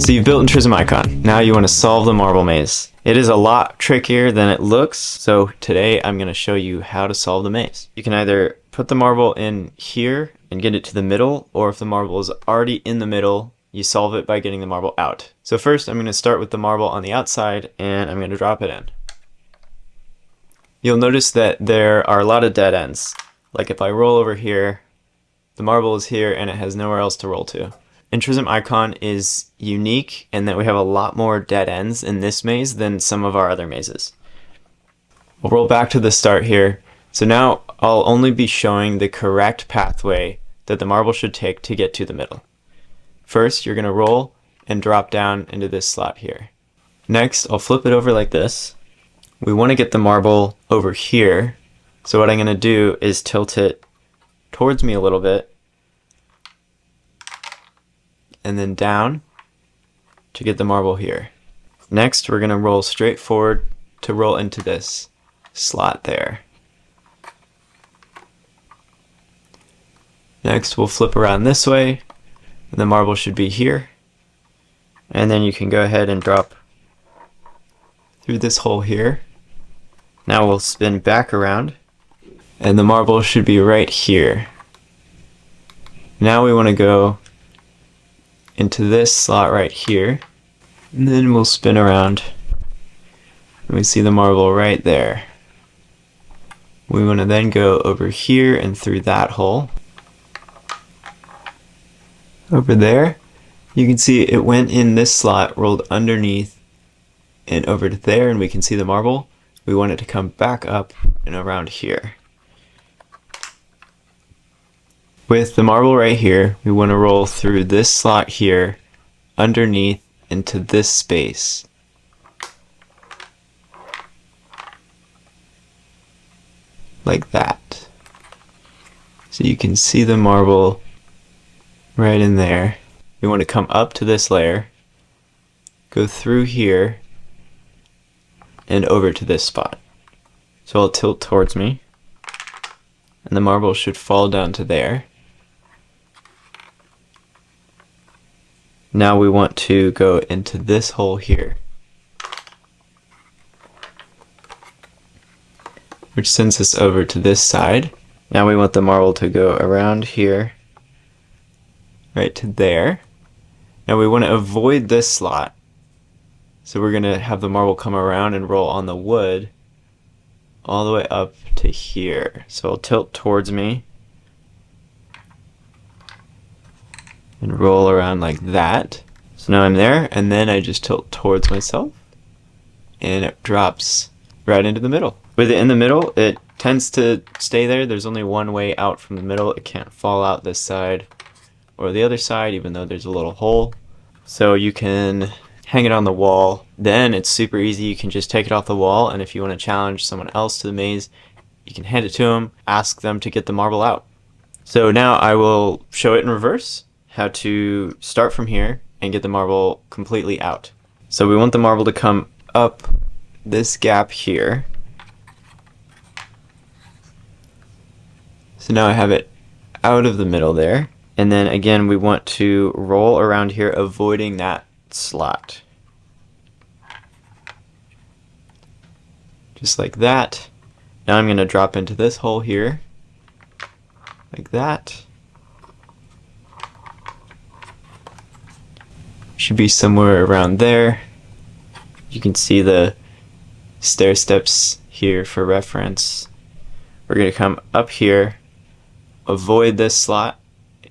So you've built Intrism Icon. Now you want to solve the marble maze. It is a lot trickier than it looks, so today I'm going to show you how to solve the maze. You can either put the marble in here and get it to the middle, or if the marble is already in the middle, you solve it by getting the marble out. So first I'm going to start with the marble on the outside and I'm going to drop it in. You'll notice that there are a lot of dead ends. Like if I roll over here, the marble is here and it has nowhere else to roll to. Intrism Icon is unique in that we have a lot more dead ends in this maze than some of our other mazes. We'll roll back to the start here. So now I'll only be showing the correct pathway that the marble should take to get to the middle. First, you're going to roll and drop down into this slot here. Next, I'll flip it over like this. We want to get the marble over here. So what I'm going to do is tilt it towards me a little bit and then down to get the marble here. Next, we're going to roll straight forward to roll into this slot there. Next, we'll flip around this way, and the marble should be here. And then you can go ahead and drop through this hole here. Now we'll spin back around, and the marble should be right here. Now we want to go into this slot right here, and then we'll spin around and we see the marble right there. We want to then go over here and through that hole. Over there, you can see it went in this slot, rolled underneath and over to there, and we can see the marble. We want it to come back up and around here. With the marble right here, we want to roll through this slot here, underneath into this space. Like that. So you can see the marble right in there. We want to come up to this layer, go through here, and over to this spot. So I'll tilt towards me, and the marble should fall down to there. Now we want to go into this hole here, which sends us over to this side. Now we want the marble to go around here, right to there. Now we want to avoid this slot, so we're going to have the marble come around and roll on the wood all the way up to here. So I'll tilt towards me and roll around like that. So now I'm there, and then I just tilt towards myself and it drops right into the middle. With it in the middle, it tends to stay there. There's only one way out from the middle. It can't fall out this side or the other side, even though there's a little hole. So you can hang it on the wall. Then it's super easy. You can just take it off the wall, and if you want to challenge someone else to the maze, you can hand it to them, ask them to get the marble out. So now I will show it in reverse, how to start from here and get the marble completely out. So we want the marble to come up this gap here. So now I have it out of the middle there. And then again, we want to roll around here, avoiding that slot. Just like that. Now I'm going to drop into this hole here, like that. Should be somewhere around there. You can see the stair steps here for reference. We're going to come up here, avoid this slot,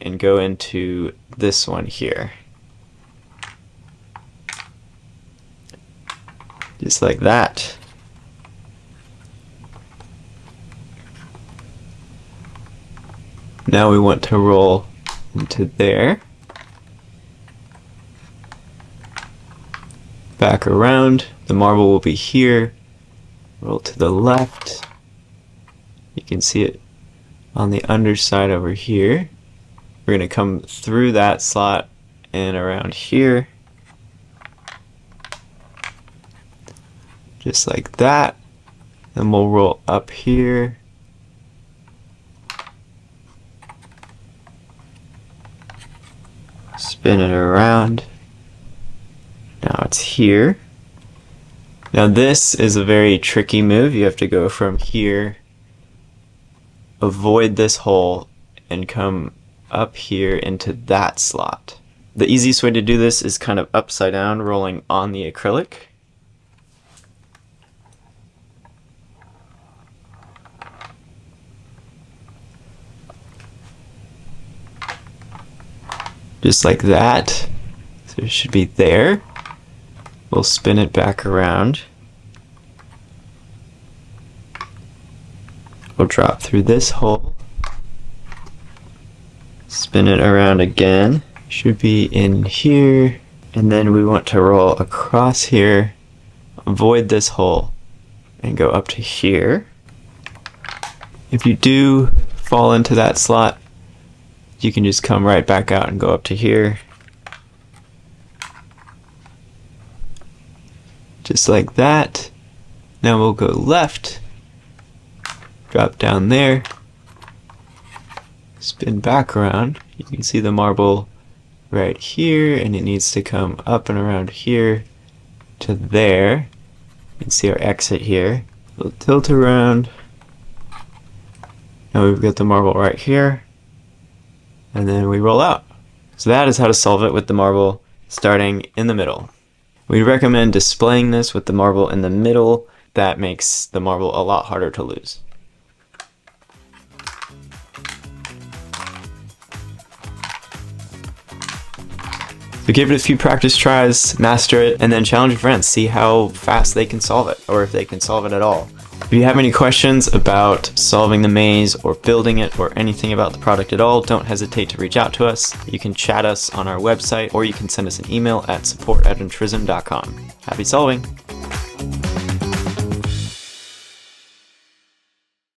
and go into this one here. Just like that. Now we want to roll into there. Back around. The marble will be here. Roll to the left. You can see it on the underside over here. We're going to come through that slot and around here. Just like that. Then we'll roll up here. Spin it around. here. Now this is a very tricky move. You have to go from here, avoid this hole, and come up here into that slot. The easiest way to do this is kind of upside down, rolling on the acrylic. Just like that. So it should be there. We'll spin it back around. We'll drop through this hole. Spin it around again. Should be in here. And then we want to roll across here, avoid this hole, and go up to here. If you do fall into that slot, you can just come right back out and go up to here. Just like that. Now we'll go left, drop down there, spin back around. You can see the marble right here, and it needs to come up and around here to there. You can see our exit here. We'll tilt around. Now we've got the marble right here, and then we roll out. So that is how to solve it with the marble starting in the middle. We recommend displaying this with the marble in the middle. That makes the marble a lot harder to lose. So give it a few practice tries, master it, and then challenge your friends. See how fast they can solve it, or if they can solve it at all. If you have any questions about solving the maze or building it or anything about the product at all, don't hesitate to reach out to us. You can chat us on our website, or you can send us an email at support@intrism.com. Happy solving!